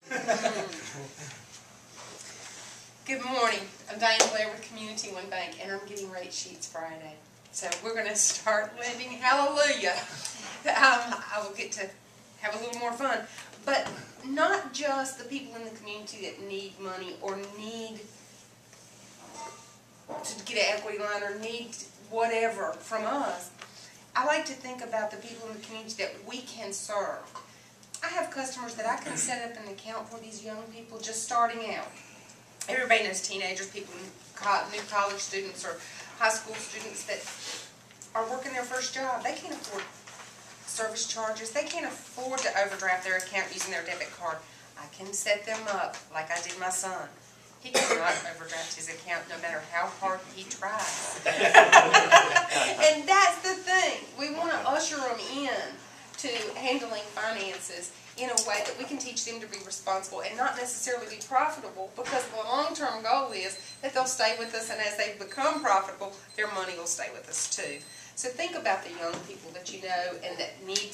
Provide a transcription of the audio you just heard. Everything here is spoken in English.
Good morning. I'm Diane Blair with Community One Bank, and I'm getting rate sheets Friday. So we're going to start living. Hallelujah. I will get to have a little more fun. But not just the people in the community that need money or need to get an equity line or need whatever from us. I like to think about the people in the community that we can serve. I have customers that I can set up an account for these young people just starting out. Everybody knows teenagers, people, new college students or high school students that are working their first job. They can't afford service charges. They can't afford to overdraft their account using their debit card. I can set them up like I did my son. He cannot overdraft his account no matter how hard he tries. And that's the thing. We want to usher them in to handling finances in a way that we can teach them to be responsible and not necessarily be profitable, because the long-term goal is that they'll stay with us, and as they become profitable, their money will stay with us too. So think about the young people that you know and that need